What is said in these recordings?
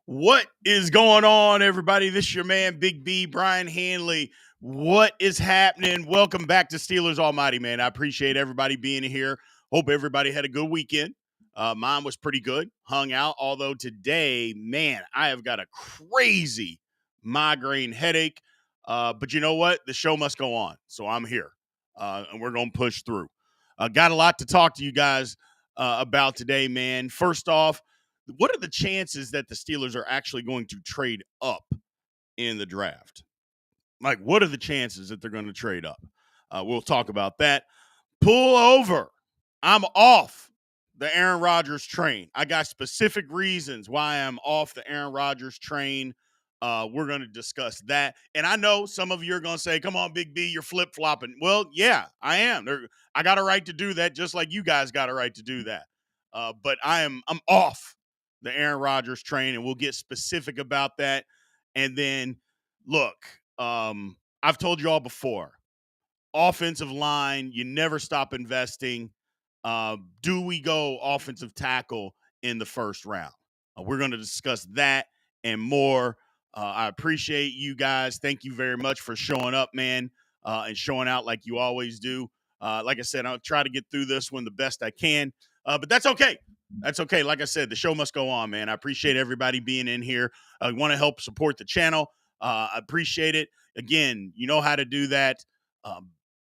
What is going on, everybody? This is your man, Big B, Brian Hanley. What is happening? Welcome back to Steelers Almighty, man. I appreciate everybody being here. Hope everybody had a good weekend. Mine was pretty good. Hung out, although today, man, I have got a crazy migraine headache. But you know what? The show must go on. So I'm here, and we're going to push through. Got a lot to talk to you guys about today, man. First off, what are the chances that the Steelers are actually going to trade up in the draft? Like, what are the chances that they're going to trade up? We'll talk about that. Pull over. I'm off the Aaron Rodgers train. I got specific reasons why I'm off the Aaron Rodgers train. We're going to discuss that. And I know some of you are going to say, come on, Big B, you're flip-flopping. Well, yeah, I am. I got a right to do that, just like you guys got a right to do that. But I'm off the Aaron Rodgers train, and we'll get specific about that. And then, look, I've told you all before, offensive line, you never stop investing. Do we go offensive tackle in the first round? We're going to discuss that and more. I appreciate you guys. Thank you very much for showing up, man, and showing out like you always do. Like I said, I'll try to get through this one the best I can, but that's okay. That's okay. Like I said, the show must go on, man. I appreciate everybody being in here. I want to help support the channel. I appreciate it. Again, you know how to do that.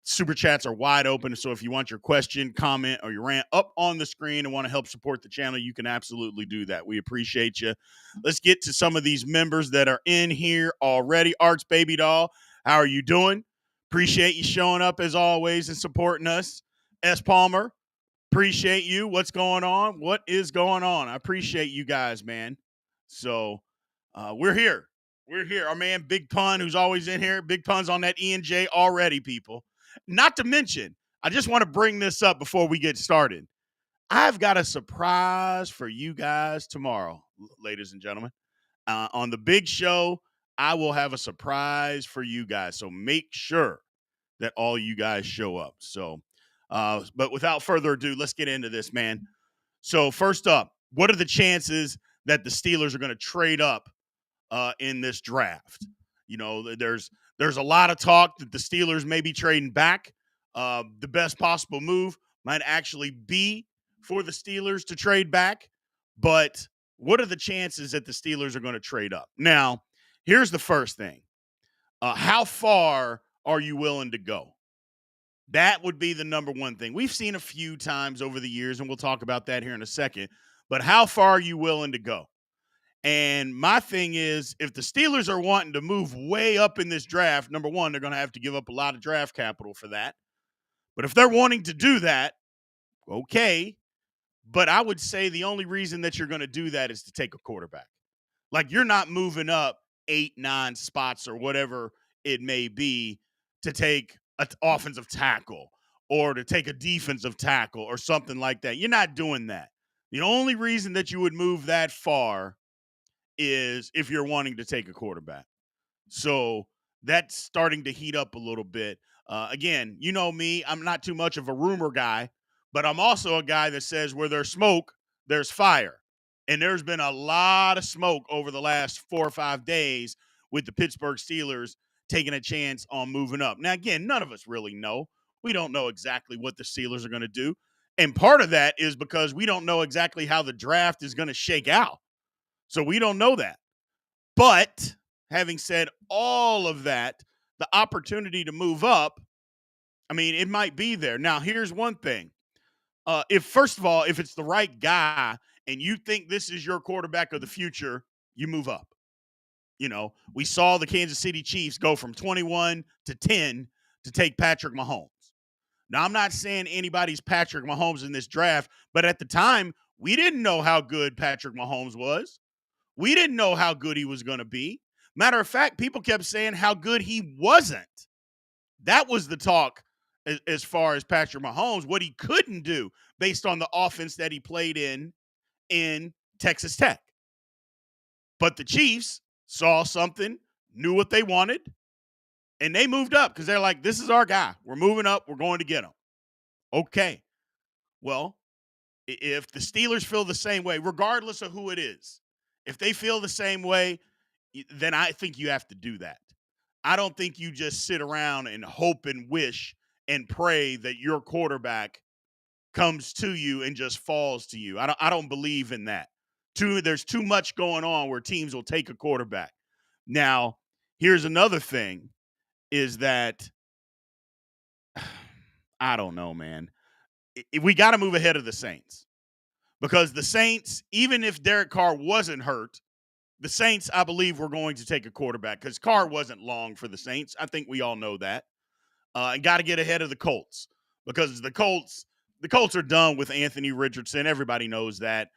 Super chats are wide open. So if you want your question, comment, or your rant up on the screen and want to help support the channel, you can absolutely do that. We appreciate you. Let's get to some of these members that are in here already. Arts Baby Doll, how are you doing? Appreciate you showing up as always and supporting us. S. Palmer, appreciate you. What's going on? What is going on? I appreciate you guys, man. So we're here. We're here. Our man Big Pun, who's always in here. Big Pun's on that E&J already, people. Not to mention, I just want to bring this up before we get started. I've got a surprise for you guys tomorrow, ladies and gentlemen. On the big show, I will have a surprise for you guys. So make sure that all you guys show up. So, but without further ado, let's get into this, man. So first up, what are the chances that the Steelers are going to trade up in this draft? You know, there's a lot of talk that the Steelers may be trading back. The best possible move might actually be for the Steelers to trade back. But what are the chances that the Steelers are going to trade up? Now, here's the first thing. How far are you willing to go? That would be the number one thing. We've seen a few times over the years, and we'll talk about that here in a second. But how far are you willing to go? And my thing is, if the Steelers are wanting to move way up in this draft, number one, they're going to have to give up a lot of draft capital for that. But if they're wanting to do that, okay. But I would say the only reason that you're going to do that is to take a quarterback. Like, you're not moving up 8, 9 spots or whatever it may be to take an offensive tackle or to take a defensive tackle or something like that. You're not doing that. The only reason that you would move that far is if you're wanting to take a quarterback. So that's starting to heat up a little bit. Again, you know me, I'm not too much of a rumor guy, but I'm also a guy that says where there's smoke, there's fire. And there's been a lot of smoke over the last 4 or 5 days with the Pittsburgh Steelers taking a chance on moving up. Now, again, none of us really know. We don't know exactly what the Steelers are going to do. And part of that is because we don't know exactly how the draft is going to shake out. So we don't know that. But having said all of that, the opportunity to move up, I mean, it might be there. Now, here's one thing. If first of all, if it's the right guy and you think this is your quarterback of the future, you move up. You know, we saw the Kansas City Chiefs go from 21 to 10 to take Patrick Mahomes. Now, I'm not saying anybody's Patrick Mahomes in this draft, but at the time, we didn't know how good Patrick Mahomes was. We didn't know how good he was going to be. Matter of fact, people kept saying how good he wasn't. That was the talk as far as Patrick Mahomes, what he couldn't do based on the offense that he played in Texas Tech. But the Chiefs saw something, knew what they wanted, and they moved up because they're like, this is our guy. We're moving up. We're going to get him. Okay. Well, if the Steelers feel the same way, regardless of who it is, If they feel the same way, then I think you have to do that. I don't think you just sit around and hope and wish and pray that your quarterback comes to you and just falls to you. I don't believe in that. There's too much going on where teams will take a quarterback. Now, here's another thing is that I don't know, man. We got to move ahead of the Saints because the Saints, even if Derek Carr wasn't hurt, the Saints, I believe, were going to take a quarterback because Carr wasn't long for the Saints. I think we all know that. And got to get ahead of the Colts because the Colts are done with Anthony Richardson. Everybody knows that.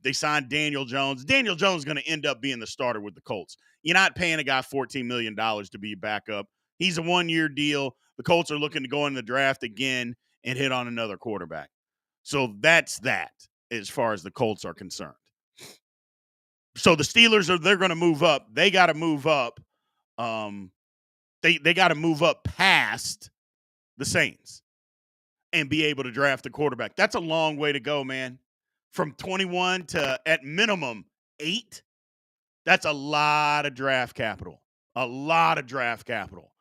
They signed Daniel Jones. Daniel Jones is going to end up being the starter with the Colts. You're not paying a guy $14 million to be a backup. He's a one-year deal. The Colts are looking to go in the draft again and hit on another quarterback. So that's that as far as the Colts are concerned. So the Steelers they're going to move up. They got to move up. They got to move up past the Saints and be able to draft a quarterback. That's a long way to go, man. From 21 to at minimum 8, that's a lot of draft capital. A lot of draft capital.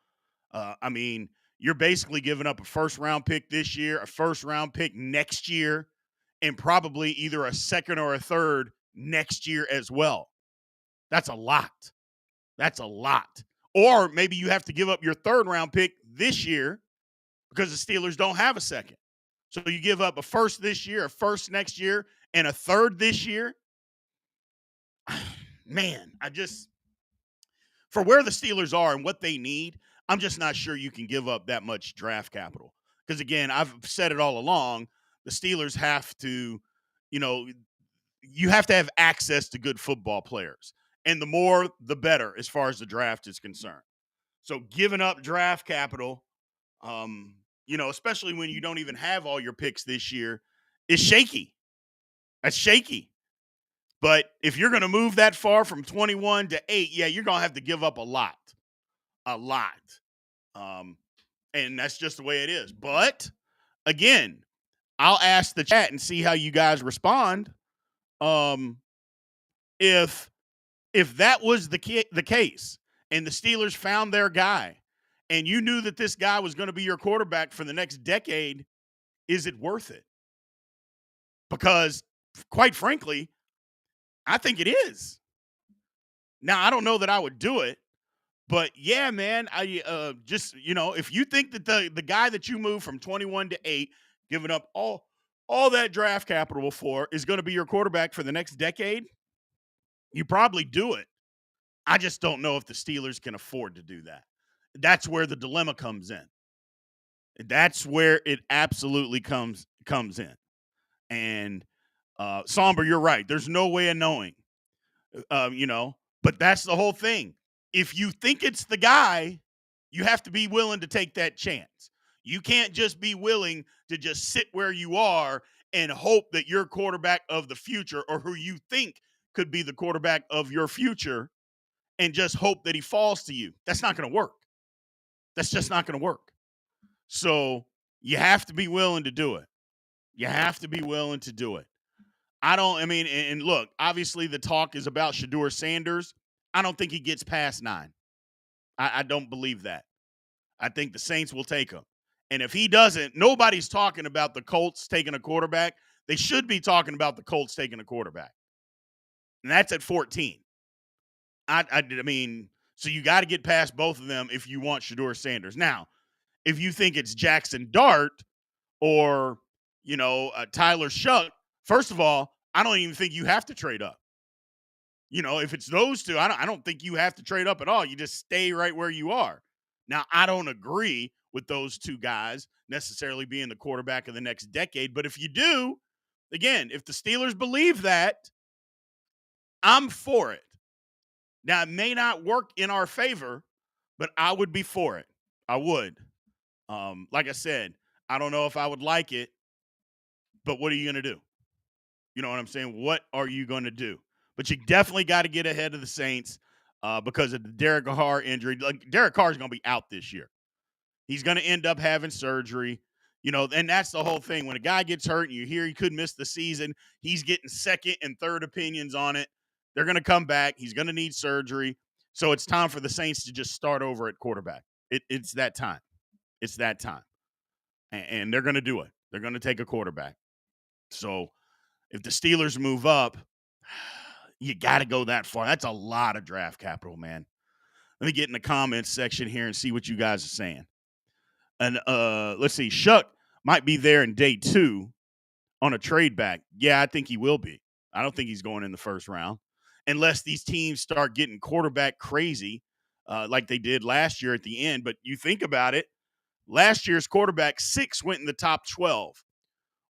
I mean, you're basically giving up a first-round pick this year, a first-round pick next year, and probably either a second or a third next year as well. That's a lot. That's a lot. Or maybe you have to give up your third-round pick this year because the Steelers don't have a second. So you give up a first this year, a first next year, and a third this year. Man, for where the Steelers are and what they need, I'm just not sure you can give up that much draft capital. Because, again, I've said it all along, the Steelers have to, you have to have access to good football players. And the more, the better as far as the draft is concerned. So giving up draft capital, especially when you don't even have all your picks this year, is shaky. That's shaky. But if you're going to move that far from 21 to 8, yeah, you're going to have to give up a lot. A lot. And that's just the way it is. But, again, I'll ask the chat and see how you guys respond. If that was the case and the Steelers found their guy and you knew that this guy was going to be your quarterback for the next decade, is it worth it? Because, quite frankly, I think it is. Now, I don't know that I would do it, but yeah, man, I just, if you think that the guy that you move from 21 to 8, giving up all that draft capital for is going to be your quarterback for the next decade, you probably do it. I just don't know if the Steelers can afford to do that. That's where the dilemma comes in. That's where it absolutely comes in. And Somber, you're right. There's no way of knowing, but that's the whole thing. If you think it's the guy, you have to be willing to take that chance. You can't just be willing to just sit where you are and hope that your quarterback of the future or who you think could be the quarterback of your future and just hope that he falls to you. That's not going to work. That's just not going to work. So you have to be willing to do it. You have to be willing to do it. And look, obviously the talk is about Shedeur Sanders. I don't think he gets past 9. I don't believe that. I think the Saints will take him. And if he doesn't, nobody's talking about the Colts taking a quarterback. They should be talking about the Colts taking a quarterback. And that's at 14. So you got to get past both of them if you want Shedeur Sanders. Now, if you think it's Jackson Dart or, Tyler Shuck, first of all, I don't even think you have to trade up. If it's those two, I don't think you have to trade up at all. You just stay right where you are. Now, I don't agree with those two guys necessarily being the quarterback of the next decade. But if you do, again, if the Steelers believe that, I'm for it. Now, it may not work in our favor, but I would be for it. I would. Like I said, I don't know if I would like it, but what are you going to do? You know what I'm saying? What are you going to do? But you definitely got to get ahead of the Saints because of the Derek Carr injury. Like, Derek Carr is going to be out this year. He's going to end up having surgery. And that's the whole thing. When a guy gets hurt and you hear he could miss the season, he's getting second and third opinions on it. They're going to come back. He's going to need surgery. So it's time for the Saints to just start over at quarterback. It's that time. It's that time. And they're going to do it. They're going to take a quarterback. So if the Steelers move up, you got to go that far. That's a lot of draft capital, man. Let me get in the comments section here and see what you guys are saying. And let's see. Shuck might be there in day 2 on a trade back. Yeah, I think he will be. I don't think he's going in the first round unless these teams start getting quarterback crazy like they did last year at the end. But you think about it, last year's quarterback 6 went in the top 12.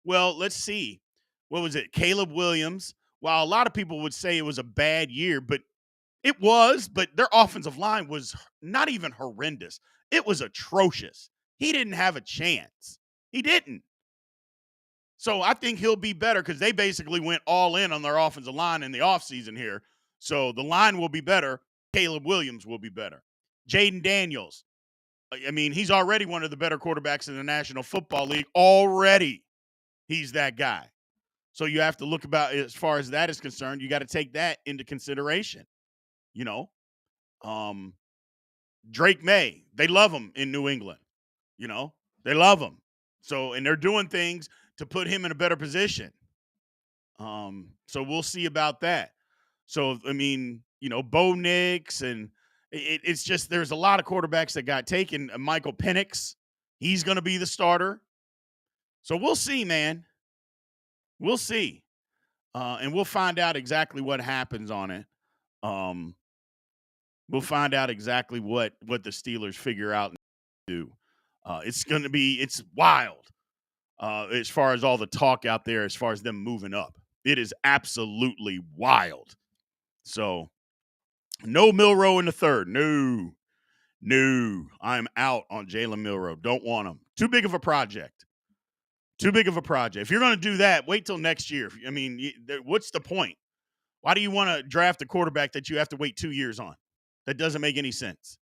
Well, let's see. What was it? Caleb Williams. While a lot of people would say it was a bad year, but it was, but their offensive line was not even horrendous. It was atrocious. He didn't have a chance. He didn't. So I think he'll be better because they basically went all in on their offensive line in the offseason here. So the line will be better. Caleb Williams will be better. Jaden Daniels. I mean, he's already one of the better quarterbacks in the National Football League. Already, he's that guy. So you have to look about as far as that is concerned. You got to take that into consideration. You know, Drake May, they love him in New England. You know, they love him. So, and they're doing things to put him in a better position. So we'll see about that. So, I mean, you know, Bo Nix, and it's just there's a lot of quarterbacks that got taken. Michael Penix, he's going to be the starter. So we'll see, man. We'll see. And we'll find out exactly what happens on it. We'll find out exactly what the Steelers figure out and do. It's wild as far as all the talk out there, as far as them moving up. It is absolutely wild. So, no Milroe in the third. No. I'm out on Jalen Milroe. Don't want him. Too big of a project. If you're going to do that, wait till next year. I mean, what's the point? Why do you want to draft a quarterback that you have to wait 2 years on? That doesn't make any sense.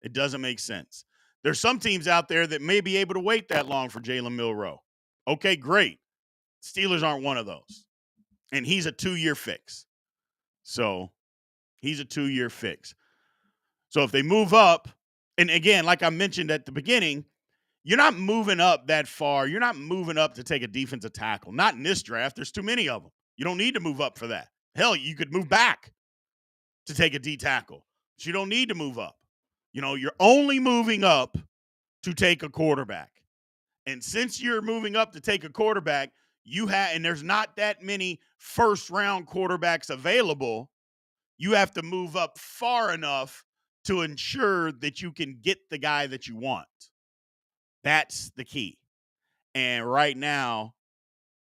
It doesn't make sense. There's some teams out there that may be able to wait that long for Jalen Milroe. Okay, great. Steelers aren't one of those. And he's a 2-year fix. So he's a 2-year fix. So if they move up, and again, like I mentioned at the beginning, you're not moving up that far. You're not moving up to take a defensive tackle. Not in this draft. There's too many of them. You don't need to move up for that. Hell, you could move back to take a D tackle. So you don't need to move up. You know, you're only moving up to take a quarterback. And since you're moving up to take a quarterback, and there's not that many first-round quarterbacks available, you have to move up far enough to ensure that you can get the guy that you want. That's the key. And right now,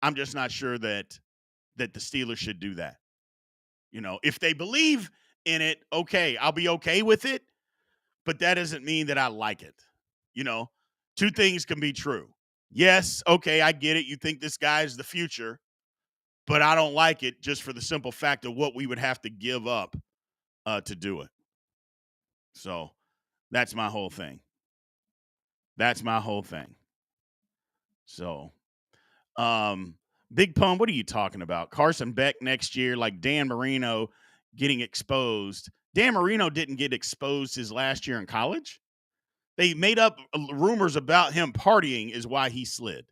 I'm just not sure that the Steelers should do that. You know, if they believe in it, okay, I'll be okay with it, but that doesn't mean that I like it. You know, two things can be true. Yes, okay, I get it. You think this guy is the future, but I don't like it just for the simple fact of what we would have to give up to do it. So that's my whole thing. So, Big Pun, what are you talking about? Carson Beck next year, like Dan Marino getting exposed. Dan Marino didn't get exposed his last year in college. They made up rumors about him partying is why he slid.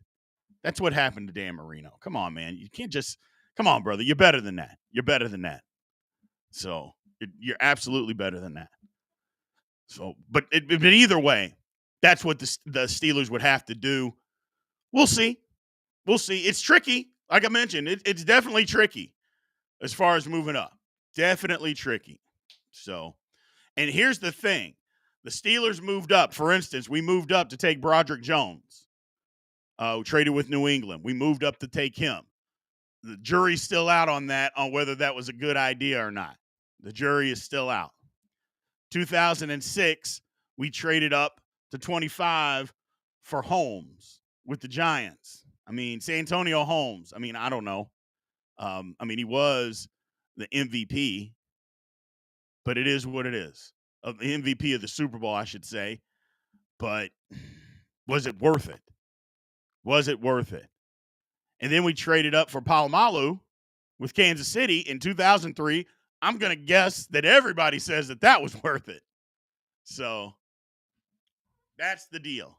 That's what happened to Dan Marino. Come on, man. You can't just – come on, brother. You're better than that. So you're absolutely better than that. So, but either way, that's what the Steelers would have to do. We'll see. It's tricky. Like I mentioned, it's definitely tricky as far as moving up. Definitely tricky. So, and here's the thing. The Steelers moved up. For instance, we moved up to take Broderick Jones. We traded with New England. We moved up to take him. The jury's still out on that, on whether that was a good idea or not. The jury is still out. 2006, we traded up to 25 for Holmes with the Giants. I mean, Santonio Holmes. I mean, I don't know. He was the MVP, but it is what it is. The MVP of the Super Bowl, I should say. But was it worth it? And then we traded up for Palomalu with Kansas City in 2003, I'm going to guess that everybody says that was worth it. So that's the deal.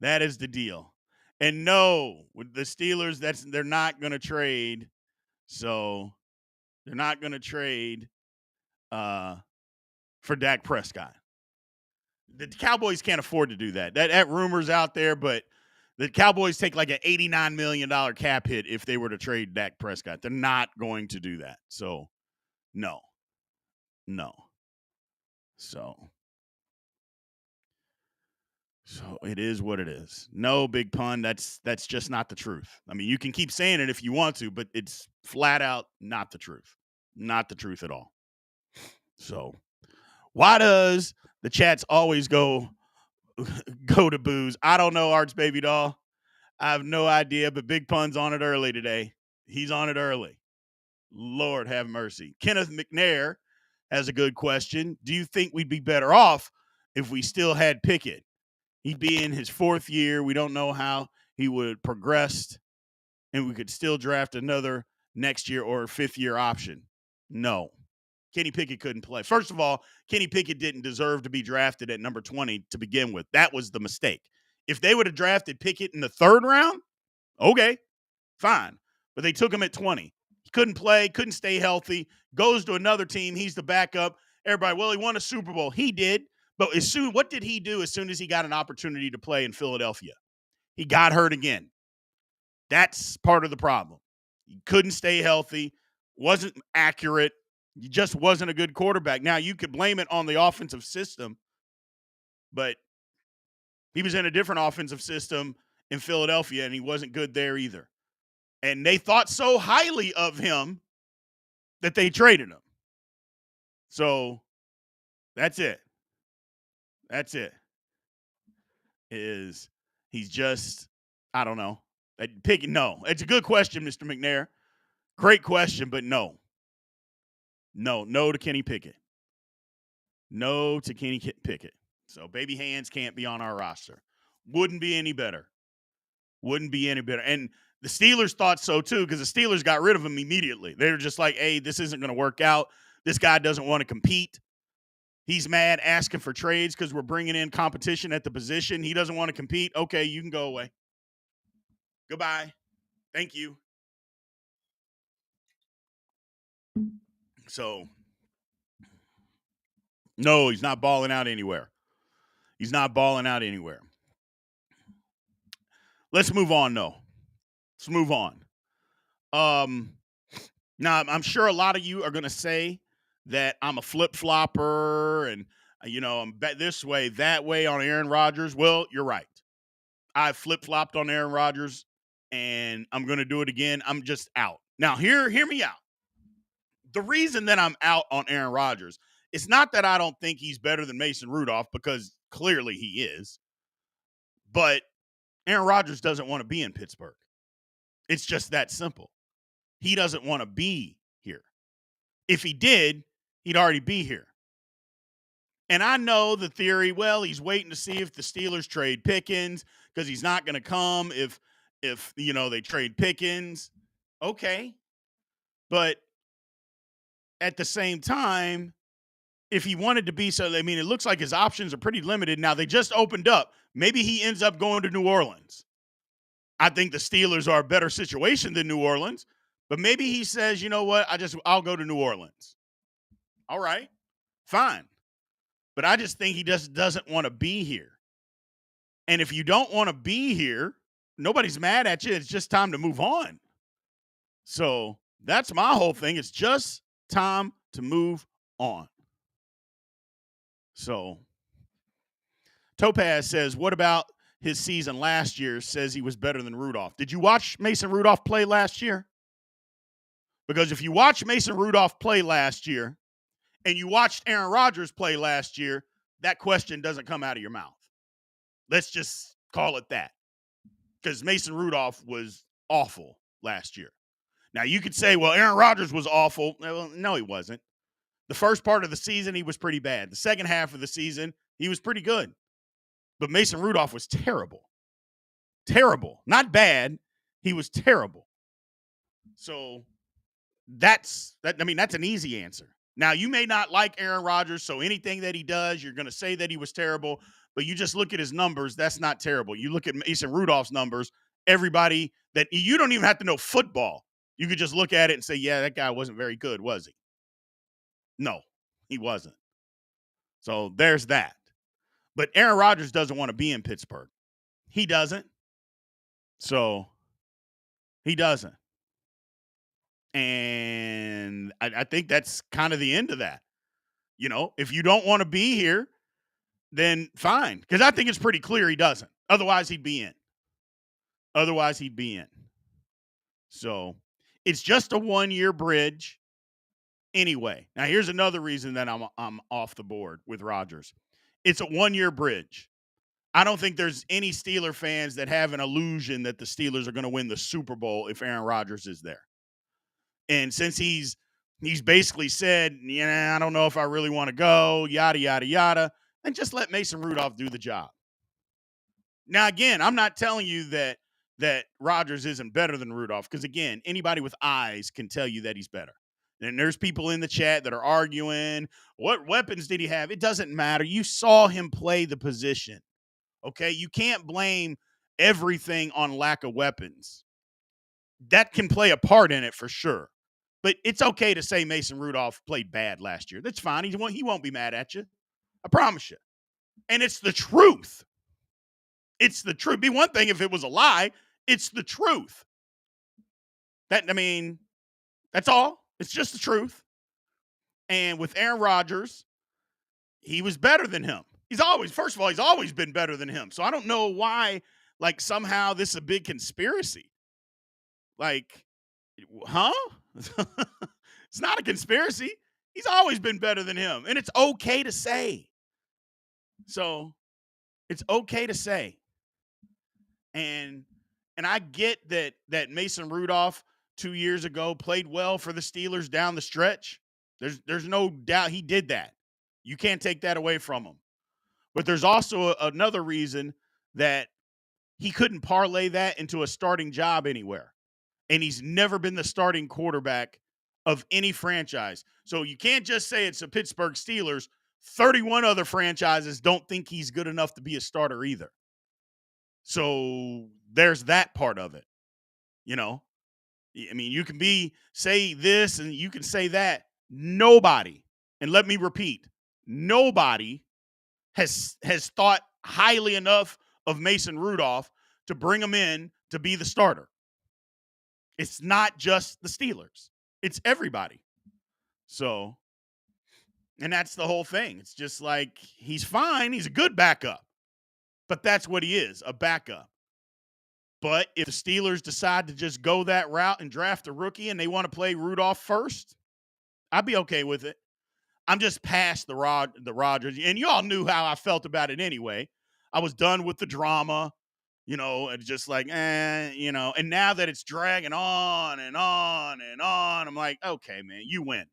That is the deal. And no, with the Steelers, they're not going to trade. So they're not going to trade for Dak Prescott. The Cowboys can't afford to do that. That rumor's out there, but the Cowboys take like an $89 million cap hit if they were to trade Dak Prescott. They're not going to do that. So, no. So it is what it is. No, big pun. That's just not the truth. I mean, you can keep saying it if you want to, but it's flat out not the truth. Not the truth at all. So, why does the chats always go to booze? I don't know, Arch Baby Doll. I have no idea, but Big Pun's on it early today. He's on it early. Lord have mercy. Kenneth McNair has a good question. Do you think we'd be better off if we still had Pickett? He'd be in his fourth year. We don't know how he would progress, and we could still draft another next year or a fifth-year option. No. Kenny Pickett couldn't play. First of all, Kenny Pickett didn't deserve to be drafted at number 20 to begin with. That was the mistake. If they would have drafted Pickett in the third round, okay, fine. But they took him at 20. He couldn't play, couldn't stay healthy, goes to another team. He's the backup. Everybody, well, he won a Super Bowl. He did. But what did he do as soon as he got an opportunity to play in Philadelphia? He got hurt again. That's part of the problem. He couldn't stay healthy, wasn't accurate. He just wasn't a good quarterback. Now, you could blame it on the offensive system, but he was in a different offensive system in Philadelphia, and he wasn't good there either. And they thought so highly of him that they traded him. So that's it. He's just, I don't know. No. It's a good question, Mr. McNair. Great question, but no. No to Kenny Pickett. No to Kenny Pickett. So baby hands can't be on our roster. Wouldn't be any better. And the Steelers thought so too, because the Steelers got rid of him immediately. They were just like, hey, this isn't going to work out. This guy doesn't want to compete. He's mad, asking for trades because we're bringing in competition at the position. He doesn't want to compete. Okay, you can go away. Goodbye. Thank you. So, no, he's not balling out anywhere. Let's move on, though. Let's move on. Now, I'm sure a lot of you are going to say that I'm a flip-flopper and, I'm bet this way, that way on Aaron Rodgers. Well, you're right. I flip-flopped on Aaron Rodgers, and I'm going to do it again. I'm just out. Now, hear me out. The reason that I'm out on Aaron Rodgers, it's not that I don't think he's better than Mason Rudolph, because clearly he is. But Aaron Rodgers doesn't want to be in Pittsburgh. It's just that simple. He doesn't want to be here. If he did, he'd already be here. And I know the theory, well, he's waiting to see if the Steelers trade Pickens because he's not going to come if they trade Pickens. Okay. But at the same time, if he wanted to be it looks like his options are pretty limited. Now, they just opened up. Maybe he ends up going to New Orleans. I think the Steelers are a better situation than New Orleans. But maybe he says, you know what, I'll go to New Orleans. All right, fine. But I just think he just doesn't want to be here. And if you don't want to be here, nobody's mad at you. It's just time to move on. So that's my whole thing. It's just time to move on. So Topaz says, what about his season last year? Says he was better than Rudolph. Did you watch Mason Rudolph play last year? Because if you watch Mason Rudolph play last year and you watched Aaron Rodgers play last year, that question doesn't come out of your mouth. Let's just call it that. Because Mason Rudolph was awful last year. Now, you could say, well, Aaron Rodgers was awful. Well, no, he wasn't. The first part of the season, he was pretty bad. The second half of the season, he was pretty good. But Mason Rudolph was terrible. Terrible. Not bad. He was terrible. So That's an easy answer. Now, you may not like Aaron Rodgers, so anything that he does, you're going to say that he was terrible, but you just look at his numbers, that's not terrible. You look at Mason Rudolph's numbers, everybody that you don't even have to know football. You could just look at it and say, yeah, that guy wasn't very good, was he? No, he wasn't. So there's that. But Aaron Rodgers doesn't want to be in Pittsburgh. He doesn't. So he doesn't. And I think that's kind of the end of that. If you don't want to be here, then fine. Because I think it's pretty clear he doesn't. Otherwise, he'd be in. So it's just a 1-year bridge anyway. Now, here's another reason that I'm off the board with Rodgers. It's a 1-year bridge. I don't think there's any Steeler fans that have an illusion that the Steelers are going to win the Super Bowl if Aaron Rodgers is there. And since he's basically said, I don't know if I really want to go, yada, yada, yada, and just let Mason Rudolph do the job. Now, again, I'm not telling you that Rodgers isn't better than Rudolph, because, again, anybody with eyes can tell you that he's better. And there's people in the chat that are arguing, what weapons did he have? It doesn't matter. You saw him play the position, okay? You can't blame everything on lack of weapons. That can play a part in it for sure. But it's okay to say Mason Rudolph played bad last year. That's fine. He won't be mad at you. I promise you. And it's the truth. It's the truth. It'd be one thing if it was a lie. It's the truth. That's all. It's just the truth. And with Aaron Rodgers, he was better than him. First of all, he's always been better than him. So I don't know why, somehow this is a big conspiracy. Huh? It's not a conspiracy. He's always been better than him. And it's okay to say. So it's okay to say. And I get that Mason Rudolph 2 years ago played well for the Steelers down the stretch. There's no doubt he did that. You can't take that away from him. But there's also another reason that he couldn't parlay that into a starting job anywhere. And he's never been the starting quarterback of any franchise. So you can't just say it's the Pittsburgh Steelers. 31 other franchises don't think he's good enough to be a starter either. So there's that part of it. You can say this and you can say that. Nobody, and let me repeat, nobody has thought highly enough of Mason Rudolph to bring him in to be the starter. It's not just the Steelers. It's everybody. So, and that's the whole thing. It's just he's fine. He's a good backup. But that's what he is, a backup. But if the Steelers decide to just go that route and draft a rookie and they want to play Rudolph first, I'd be okay with it. I'm just past the Rodgers. And you all knew how I felt about it anyway. I was done with the drama. And just and now that it's dragging on and on and on, I'm like, okay, man, you win.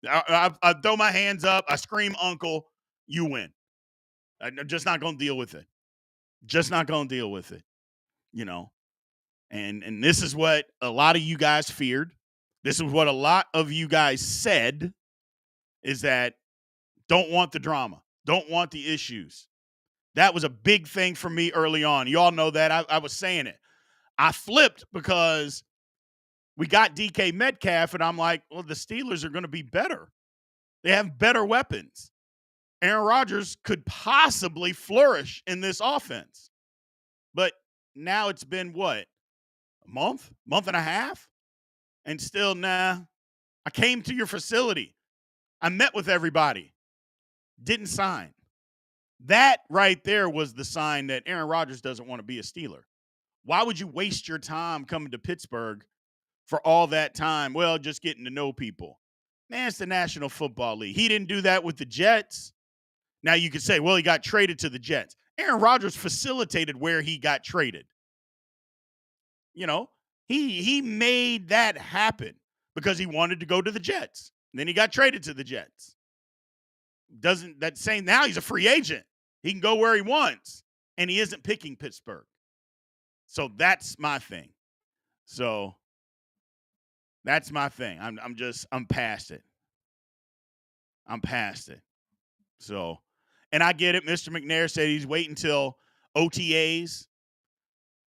I throw my hands up. I scream, uncle, you win. I'm just not going to deal with it. And this is what a lot of you guys feared. This is what a lot of you guys said, is that don't want the drama, don't want the issues. That was a big thing for me early on. You all know that. I was saying it. I flipped because we got DK Metcalf, and I'm like, well, the Steelers are going to be better. They have better weapons. Aaron Rodgers could possibly flourish in this offense. But now it's been what? A month and a half? And still, nah. I came to your facility. I met with everybody. Didn't sign. That right there was the sign that Aaron Rodgers doesn't want to be a Steeler. Why would you waste your time coming to Pittsburgh for all that time? Well, just getting to know people. Man, it's the National Football League. He didn't do that with the Jets. Now you could say, well, he got traded to the Jets. Aaron Rodgers facilitated where he got traded. He made that happen because he wanted to go to the Jets. And then he got traded to the Jets. Doesn't that say now he's a free agent? He can go where he wants, and he isn't picking Pittsburgh. So that's my thing. So That's my thing. I'm past it. I'm past it. So, and I get it. Mr. McNair said he's waiting until OTAs.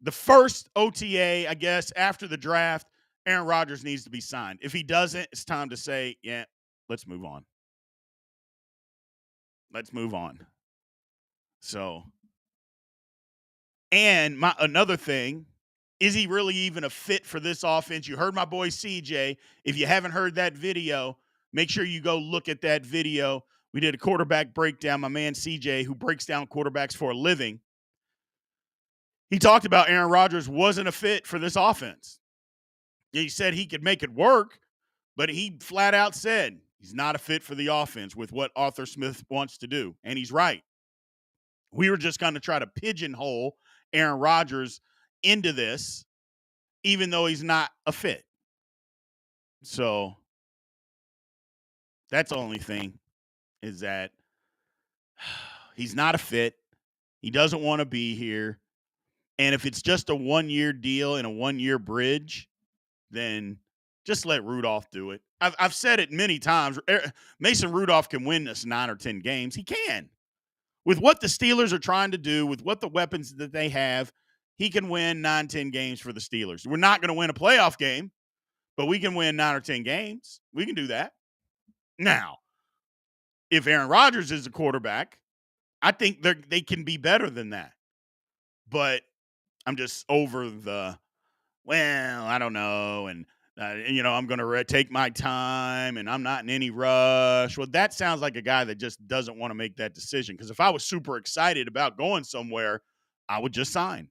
The first OTA, I guess, after the draft, Aaron Rodgers needs to be signed. If he doesn't, it's time to say, yeah, let's move on. Let's move on. So, and my another thing, is he really even a fit for this offense? You heard my boy CJ. If you haven't heard that video, make sure you go look at that video. We did a quarterback breakdown. My man CJ, who breaks down quarterbacks for a living, he talked about Aaron Rodgers wasn't a fit for this offense. He said he could make it work, but he flat out said he's not a fit for the offense with what Arthur Smith wants to do. And he's right. We were just going to try to pigeonhole Aaron Rodgers into this, even though he's not a fit. So that's the only thing, is that he's not a fit. He doesn't want to be here. And if it's just a 1-year deal and a 1-year bridge, then just let Rudolph do it. I've said it many times. Mason Rudolph can win us 9 or 10 games. He can. With what the Steelers are trying to do, with what the weapons that they have, he can win 9, 10 games for the Steelers. We're not going to win a playoff game, but we can win 9 or 10 games. We can do that. Now, if Aaron Rodgers is a quarterback, I think they can be better than that. But I'm just over the, well, I don't know, and I'm going to take my time, and I'm not in any rush. Well, that sounds like a guy that just doesn't want to make that decision. Because if I was super excited about going somewhere, I would just sign.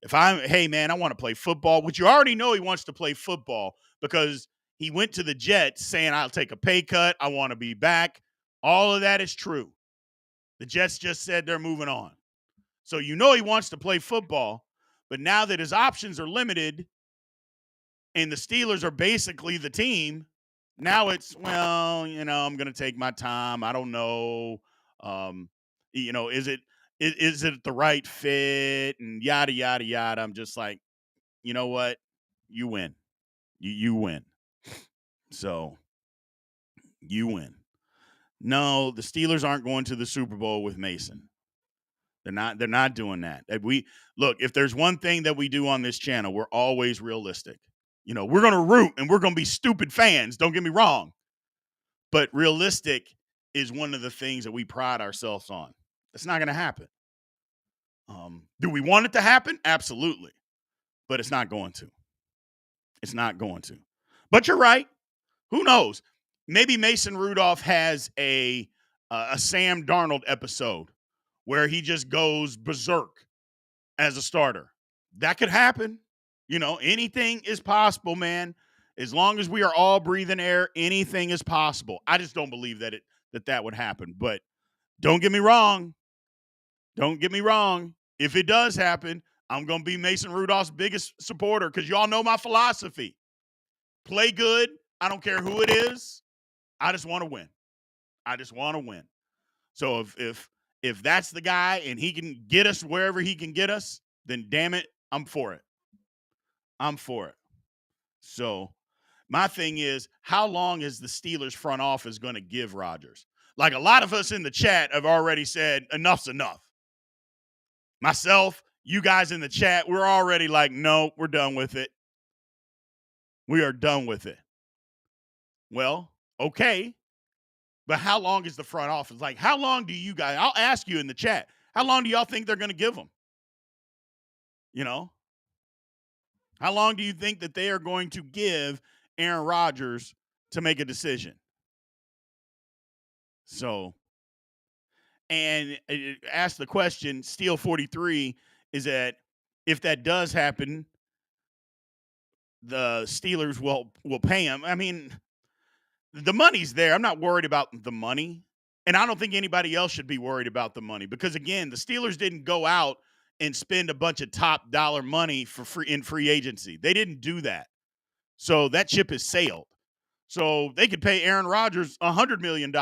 If hey man, I want to play football, which you already know he wants to play football, because he went to the Jets saying, I'll take a pay cut, I want to be back. All of that is true. The Jets just said they're moving on. So he wants to play football, but now that his options are limited and the Steelers are basically the team, now it's, well, I'm going to take my time. I don't know. Is it the right fit, and yada, yada, yada. I'm just like, you know what? You win. You win. So you win. No, the Steelers aren't going to the Super Bowl with Mason. They're not doing that. If there's one thing that we do on this channel, we're always realistic. We're going to root and we're going to be stupid fans. Don't get me wrong. But realistic is one of the things that we pride ourselves on. It's not going to happen. Do we want it to happen? Absolutely. But it's not going to. It's not going to. But you're right. Who knows? Maybe Mason Rudolph has a Sam Darnold episode where he just goes berserk as a starter. That could happen. Anything is possible, man. As long as we are all breathing air, anything is possible. I just don't believe that would happen. But don't get me wrong. Don't get me wrong. If it does happen, I'm going to be Mason Rudolph's biggest supporter, because y'all know my philosophy. Play good. I don't care who it is. I just want to win. I just want to win. So if that's the guy and he can get us wherever he can get us, then damn it, I'm for it. I'm for it. So my thing is, how long is the Steelers front office going to give Rodgers? Like, a lot of us in the chat have already said enough's enough. Myself, you guys in the chat, we're already like, no, we're done with it. We are done with it. Well, okay. But how long is the front office? Like, how long do you guys, I'll ask you in the chat, how long do y'all think they're going to give them? How long do you think that they are going to give Aaron Rodgers to make a decision? So, and ask the question, Steel 43, is that if that does happen, the Steelers will pay him. I mean, the money's there. I'm not worried about the money. And I don't think anybody else should be worried about the money, because, again, the Steelers didn't go out and spend a bunch of top dollar money in free agency. They didn't do that. So that ship has sailed. So they could pay Aaron Rodgers $100 million.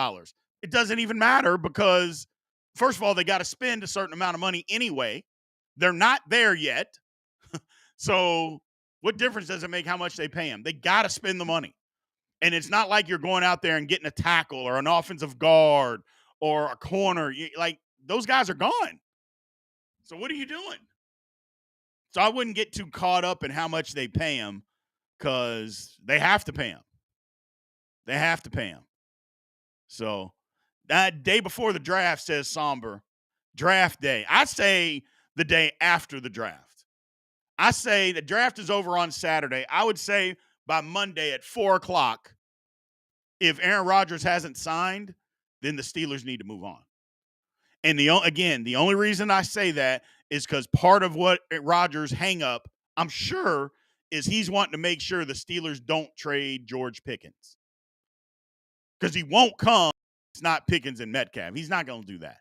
It doesn't even matter, because, first of all, they got to spend a certain amount of money anyway. They're not there yet. So What difference does it make how much they pay him? They got to spend the money. And it's not like you're going out there and getting a tackle or an offensive guard or a corner. Like, those guys are gone. So what are you doing? So I wouldn't get too caught up in how much they pay him because they have to pay him. They have to pay him. So that day before the draft, says Somber, draft day. I say the day after the draft. I say the draft is over on Saturday. I would say by Monday at 4 o'clock, if Aaron Rodgers hasn't signed, then the Steelers need to move on. And the only reason I say that is because part of what Rodgers' hang up, I'm sure, is he's wanting to make sure the Steelers don't trade George Pickens. Because he won't come. It's not Pickens and Metcalf. He's not going to do that.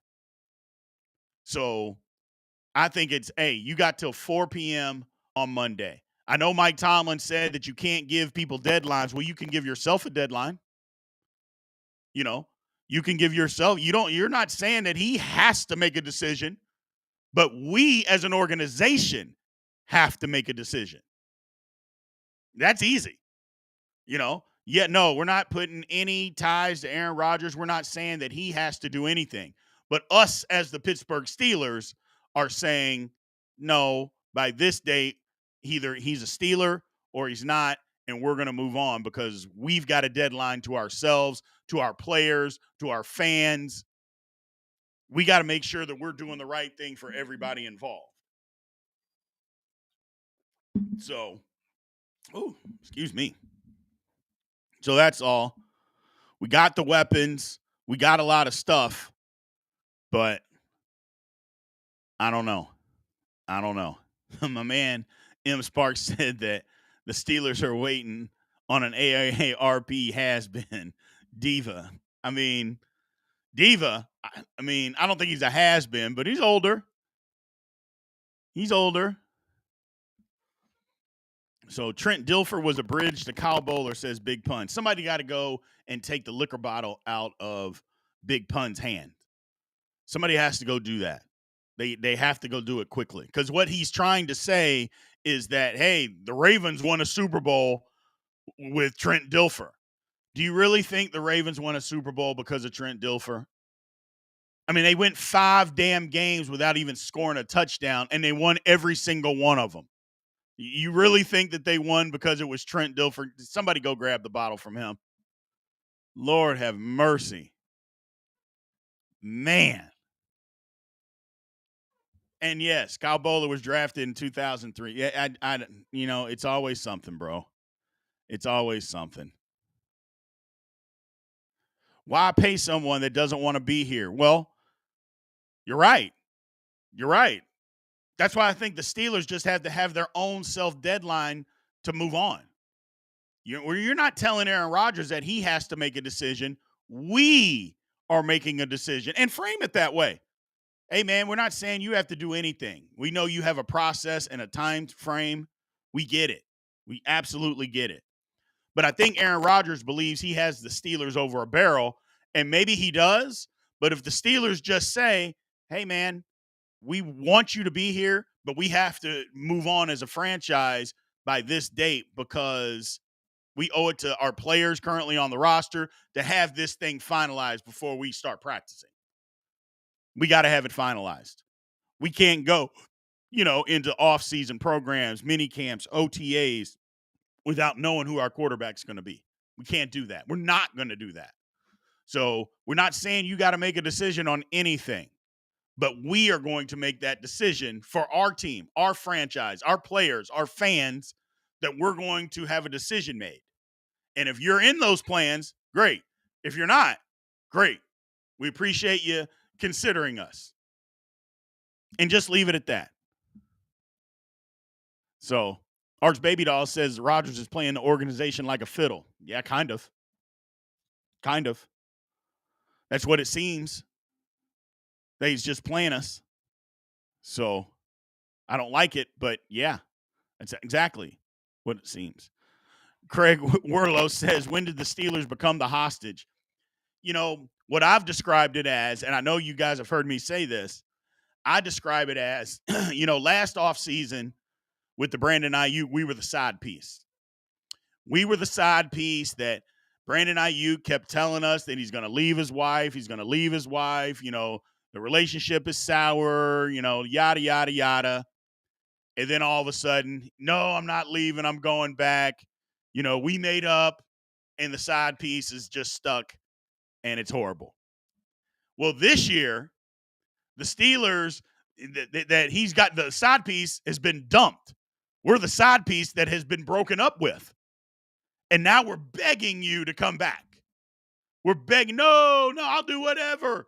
So I think it's, hey, you got till 4 p.m. on Monday. I know Mike Tomlin said that you can't give people deadlines. Well, you can give yourself a deadline. You know, you can give yourself, you're not saying that he has to make a decision, but we as an organization have to make a decision. That's easy. No, we're not putting any ties to Aaron Rodgers. We're not saying that he has to do anything. But us as the Pittsburgh Steelers are saying, no, by this date, either he's a Steeler or he's not, and we're going to move on because we've got a deadline to ourselves, to our players, to our fans. We got to make sure that we're doing the right thing for everybody involved. So, excuse me. So that's all. We got the weapons. We got a lot of stuff, but I don't know. My man, M. Sparks, said that the Steelers are waiting on an AARP has-been diva. I mean, diva, I don't think he's a has-been, but he's older. So Trent Dilfer was a bridge to Kyle Bowler, says Big Pun. Somebody got to go and take the liquor bottle out of Big Pun's hand. Somebody has to go do that. They have to go do it quickly. Because what he's trying to say is that, hey, the Ravens won a Super Bowl with Trent Dilfer. Do you really think the Ravens won a Super Bowl because of Trent Dilfer? I mean, they went 5 damn games without even scoring a touchdown, and they won every single one of them. You really think that they won because it was Trent Dilfer? Somebody go grab the bottle from him. Lord have mercy. Man. And yes, Kyle Bowler was drafted in 2003. Yeah, it's always something, bro. It's always something. Why pay someone that doesn't want to be here? Well, you're right. That's why I think the Steelers just have to have their own self-deadline to move on. You're not telling Aaron Rodgers that he has to make a decision. We are making a decision, and frame it that way. Hey, man, we're not saying you have to do anything. We know you have a process and a time frame. We get it. We absolutely get it. But I think Aaron Rodgers believes he has the Steelers over a barrel, and maybe he does. But if the Steelers just say, hey, man, we want you to be here, but we have to move on as a franchise by this date because we owe it to our players currently on the roster to have this thing finalized before we start practicing. We got to have it finalized. We can't go, into off-season programs, mini camps, OTAs without knowing who our quarterback's going to be. We can't do that. We're not going to do that. So we're not saying you got to make a decision on anything, but we are going to make that decision for our team, our franchise, our players, our fans, that we're going to have a decision made. And if you're in those plans, great. If you're not, great. We appreciate you considering us. And just leave it at that. So, Arch Baby Doll says Rodgers is playing the organization like a fiddle. Yeah, kind of. That's what it seems. That he's just playing us. So, I don't like it, but yeah, that's exactly what it seems. Craig Werlow says, when did the Steelers become the hostage? What I've described it as, and I know you guys have heard me say this, I describe it as, last offseason, with the Brandon Ayuk, we were the side piece. We were the side piece that Brandon Ayuk kept telling us that he's going to leave his wife. He's going to leave his wife. The relationship is sour, yada, yada, yada. And then all of a sudden, no, I'm not leaving. I'm going back. We made up, and the side piece is just stuck, and it's horrible. Well, this year, the Steelers, that he's got, the side piece has been dumped. We're the side piece that has been broken up with. And now we're begging you to come back. We're begging, no, I'll do whatever.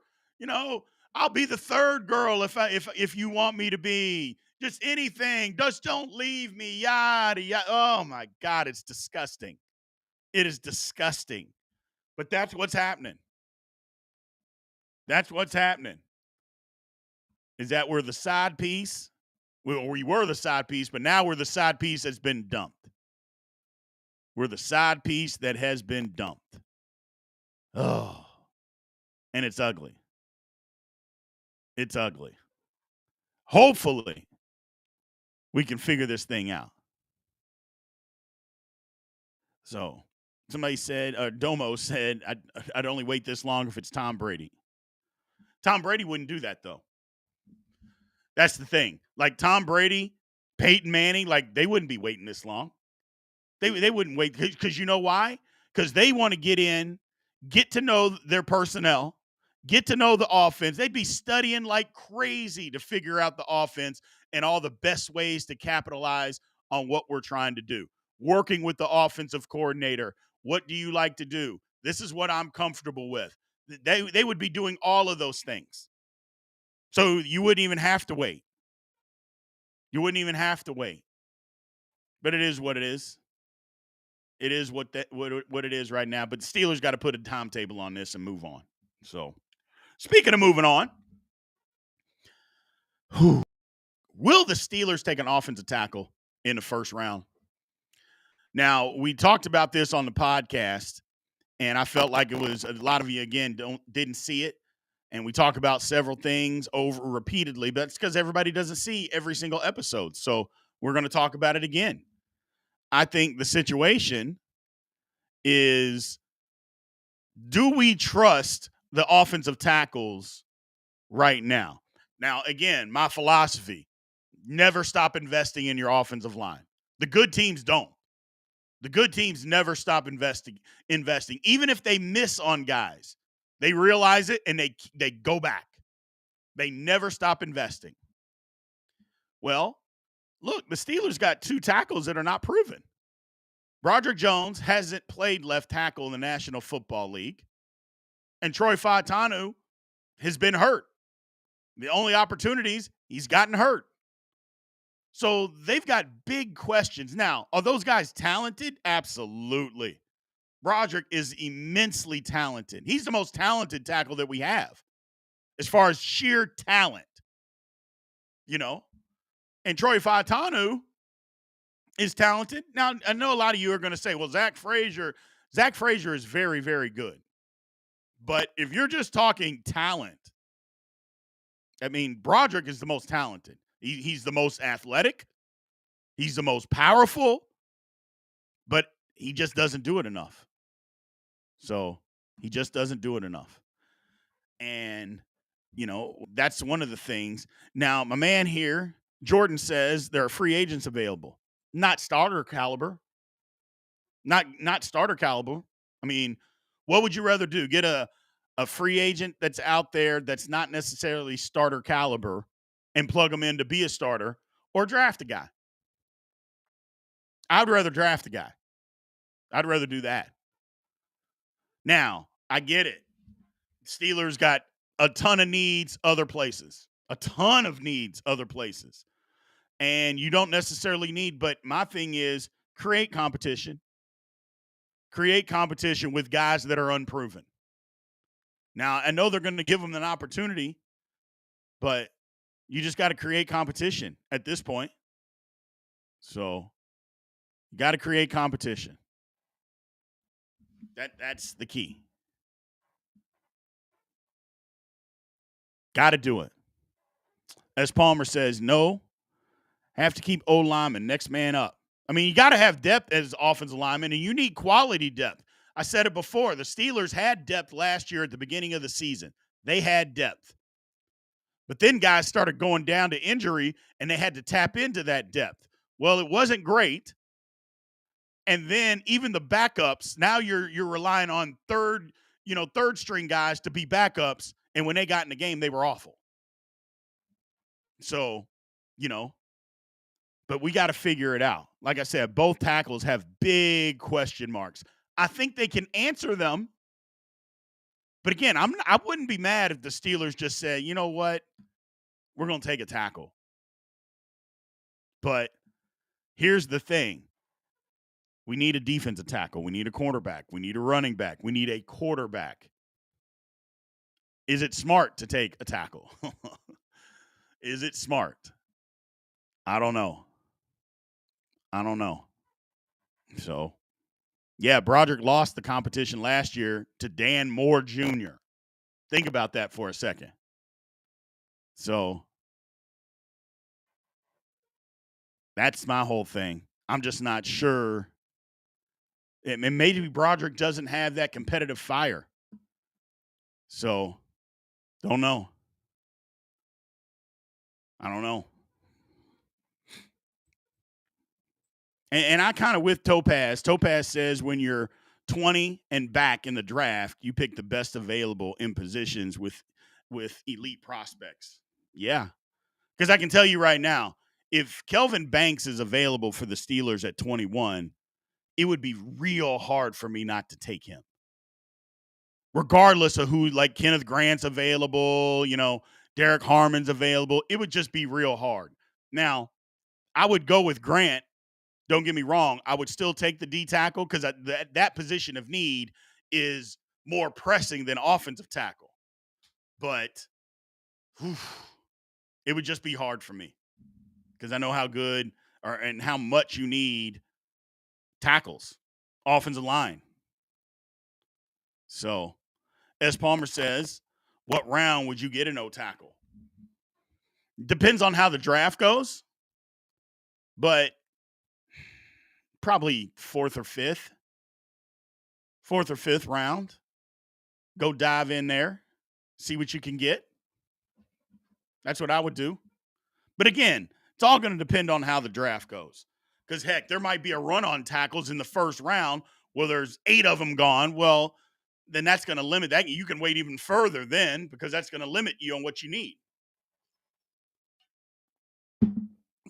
I'll be the third girl if you want me to be. Just anything. Just don't leave me. Yada, yada. Oh, my God, it's disgusting. It is disgusting. But that's what's happening. That's what's happening. Is that we're the side piece? We were the side piece, but now we're the side piece that's been dumped. We're the side piece that has been dumped. Oh, and it's ugly. It's ugly. Hopefully, we can figure this thing out. So, somebody said, Domo said, I'd only wait this long if it's Tom Brady. Tom Brady wouldn't do that, though. That's the thing. Like Tom Brady, Peyton Manning, like they wouldn't be waiting this long. They wouldn't wait because you know why? Because they want to get in, get to know their personnel, get to know the offense. They'd be studying like crazy to figure out the offense and all the best ways to capitalize on what we're trying to do. Working with the offensive coordinator. What do you like to do? This is what I'm comfortable with. They would be doing all of those things. So you wouldn't even have to wait. You wouldn't even have to wait. But it is what it is. It is what it is right now. But the Steelers got to put a timetable on this and move on. So, speaking of moving on, will the Steelers take an offensive tackle in the first round? Now, we talked about this on the podcast, and I felt like it was a lot of you, again, didn't see it. And we talk about several things over repeatedly, but it's because everybody doesn't see every single episode. So we're going to talk about it again. I think the situation is, do we trust the offensive tackles right now? Now, again, my philosophy, never stop investing in your offensive line. The good teams don't. The good teams never stop investing. Even if they miss on guys, they realize it and they go back. They never stop investing. Well, look, the Steelers got two tackles that are not proven. Rodgers Jones hasn't played left tackle in the National Football League. And Troy Fautanu has been hurt. The only opportunities, he's gotten hurt. So they've got big questions. Now, are those guys talented? Absolutely. Rodgers is immensely talented. He's the most talented tackle that we have as far as sheer talent. And Troy Fautanu is talented. Now, I know a lot of you are going to say, well, Zach Frazier is very, very good. But if you're just talking talent, I mean, Broderick is the most talented. He's the most athletic. He's the most powerful. But he just doesn't do it enough. So he just doesn't do it enough. And, that's one of the things. Now, my man here, Jordan, says there are free agents available. Not starter caliber. Not starter caliber. I mean, what would you rather do? Get a free agent that's out there that's not necessarily starter caliber and plug him in to be a starter, or draft a guy? I would rather draft a guy. I'd rather do that. Now, I get it. Steelers got a ton of needs other places. A ton of needs other places. And you don't necessarily need, but my thing is create competition. Create competition with guys that are unproven. Now, I know they're going to give them an opportunity, but you just got to create competition at this point. So, you got to create competition. That's the key. Got to do it. As Palmer says, no Have to keep O lineman, next man up. I mean, you got to have depth as offensive lineman, and you need quality depth. I said it before. The Steelers had depth last year at the beginning of the season. They had depth. But then guys started going down to injury, and they had to tap into that depth. Well, it wasn't great. And then even the backups, now you're relying on third string guys to be backups. And when they got in the game, they were awful. So, but we got to figure it out. Like I said, both tackles have big question marks. I think they can answer them. But again, I wouldn't be mad if the Steelers just said, you know what, we're going to take a tackle. But here's the thing. We need a defensive tackle. We need a cornerback. We need a running back. We need a quarterback. Is it smart to take a tackle? Is it smart? I don't know. So, yeah, Broderick lost the competition last year to Dan Moore Jr. Think about that for a second. So, that's my whole thing. I'm just not sure. And maybe Broderick doesn't have that competitive fire. So, don't know. I don't know. And I kind of with Topaz. Topaz says when you're 20 and back in the draft, you pick the best available in positions with elite prospects. Yeah. Because I can tell you right now, if Kelvin Banks is available for the Steelers at 21, it would be real hard for me not to take him. Regardless of who, like Kenneth Grant's available, Derek Harmon's available, it would just be real hard. Now, I would go with Grant. Don't get me wrong. I would still take the D tackle because that position of need is more pressing than offensive tackle. But it would just be hard for me because I know how good and how much you need tackles, offensive line. So, as Palmer says, what round would you get an O tackle? Depends on how the draft goes, but probably fourth or fifth round. Go dive in there, see what you can get. That's what I would do. But again, it's all going to depend on how the draft goes. Because, heck, there might be a run on tackles in the first round where there's 8 of them gone. Well, then that's going to limit that. You can wait even further then because that's going to limit you on what you need.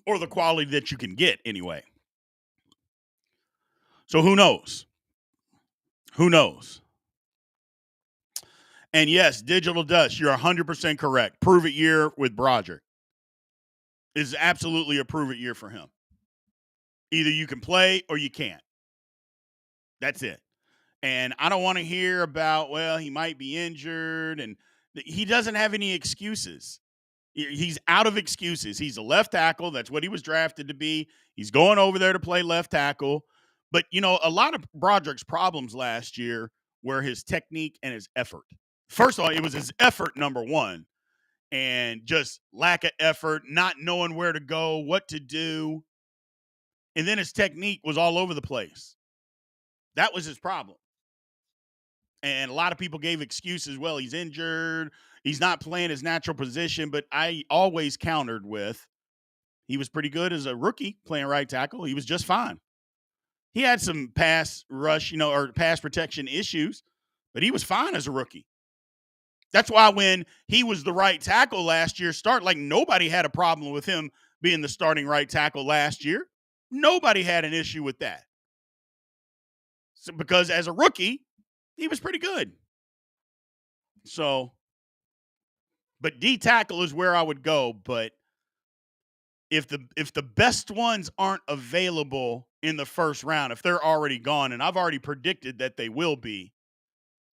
Or the quality that you can get anyway. So who knows? Who knows? And yes, Digital Dust, you're 100% correct. Prove it year with Broderick is absolutely a prove it year for him. Either you can play or you can't. That's it. And I don't want to hear about, well, he might be injured. And he doesn't have any excuses. He's out of excuses. He's a left tackle. That's what he was drafted to be. He's going over there to play left tackle. But, a lot of Broderick's problems last year were his technique and his effort. First of all, it was his effort, number one, and just lack of effort, not knowing where to go, what to do. And then his technique was all over the place. That was his problem. And a lot of people gave excuses. Well, he's injured. He's not playing his natural position. But I always countered with he was pretty good as a rookie playing right tackle. He was just fine. He had some pass rush, or pass protection issues, but he was fine as a rookie. That's why when he was the right tackle last year, nobody had a problem with him being the starting right tackle last year. Nobody had an issue with that. So, because as a rookie, he was pretty good. So, but D tackle is where I would go. But if the best ones aren't available in the first round, if they're already gone, and I've already predicted that they will be,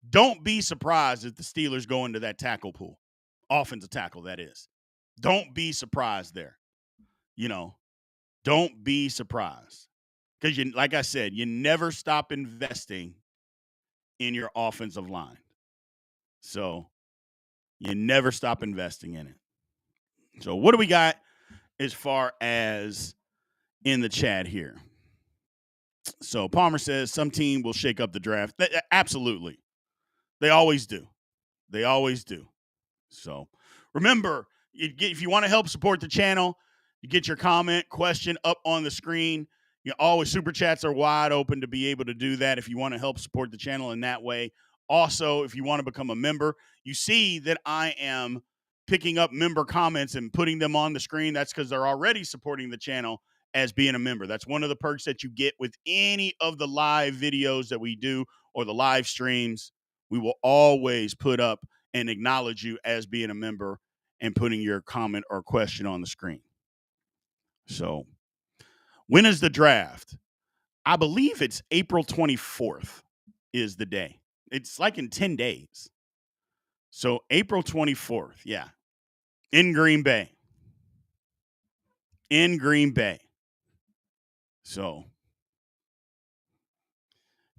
don't be surprised if the Steelers go into that tackle pool. Offensive tackle, that is. Don't be surprised there. Don't be surprised. Because, like I said, you never stop investing in your offensive line. So, you never stop investing in it. So, what do we got as far as in the chat here. So Palmer says some team will shake up the draft. Absolutely. They always do. They always do. So remember, if you want to help support the channel, you get your comment, question up on the screen. Always super chats are wide open to be able to do that if you want to help support the channel in that way. Also, if you want to become a member, you see that I am picking up member comments and putting them on the screen. That's because they're already supporting the channel as being a member. That's one of the perks that you get with any of the live videos that we do or the live streams. We will always put up and acknowledge you as being a member and putting your comment or question on the screen. So, when is the draft? I believe it's April 24th is the day. It's like in 10 days. So, April 24th, yeah, in Green Bay. In Green Bay. So,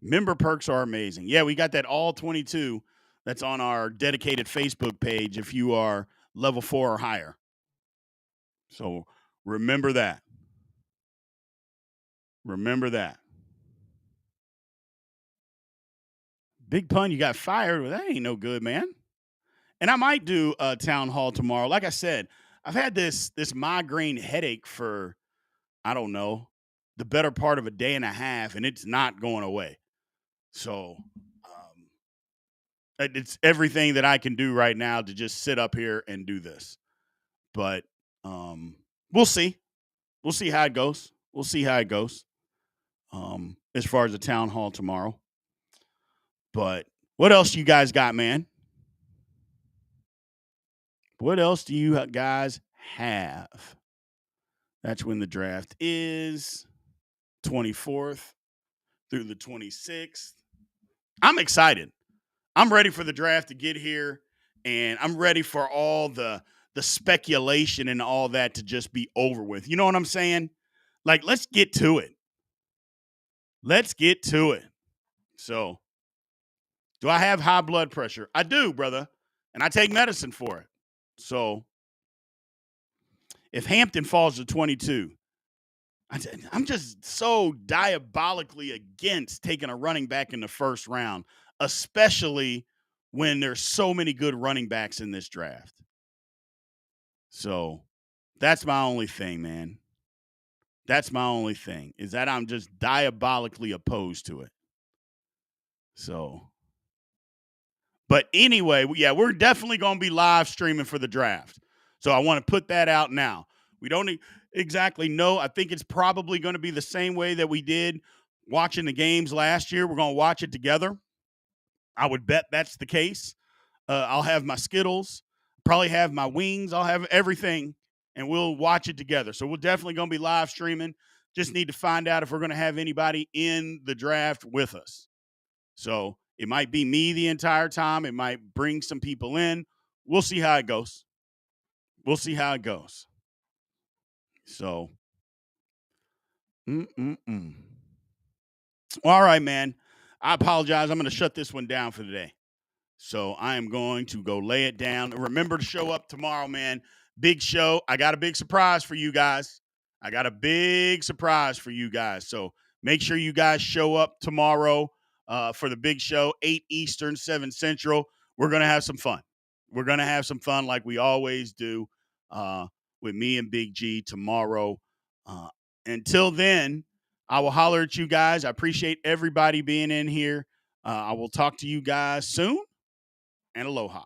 member perks are amazing. Yeah, we got that all 22 that's on our dedicated Facebook page if you are level 4 or higher. So, remember that. Remember that. Big pun, you got fired. Well, that ain't no good, man. And I might do a town hall tomorrow. Like I said, I've had this migraine headache for, I don't know, the better part of a day and a half, and it's not going away. So it's everything that I can do right now to just sit up here and do this. But we'll see. We'll see how it goes. We'll see how it goes as far as the town hall tomorrow. But what else you guys got, man? What else do you guys have? That's when the draft is 24th through the 26th. I'm excited. I'm ready for the draft to get here, and I'm ready for all the speculation and all that to just be over with. You know what I'm saying? Like, let's get to it. Let's get to it. So, do I have high blood pressure? I do, brother, and I take medicine for it. So, if Hampton falls to 22, I'm just so diabolically against taking a running back in the first round, especially when there's so many good running backs in this draft. So that's my only thing, man. That's my only thing, is that I'm just diabolically opposed to it. So, but anyway, yeah, we're definitely going to be live streaming for the draft. So I want to put that out now. We don't exactly know. I think it's probably going to be the same way that we did watching the games last year. We're going to watch it together. I would bet that's the case. I'll have my Skittles, probably have my wings. I'll have everything, and we'll watch it together. So we're definitely going to be live streaming. Just need to find out if we're going to have anybody in the draft with us. So it might be me the entire time. It might bring some people in. We'll see how it goes. We'll see how it goes. So, all right, man. I apologize. I'm going to shut this one down for today. So I am going to go lay it down. Remember to show up tomorrow, man. Big show. I got a big surprise for you guys. So make sure you guys show up tomorrow for the big show, 8 Eastern, 7 Central. We're going to have some fun. We're going to have some fun like we always do with me and Big G tomorrow. Until then, I will holler at you guys. I appreciate everybody being in here. I will talk to you guys soon. And aloha.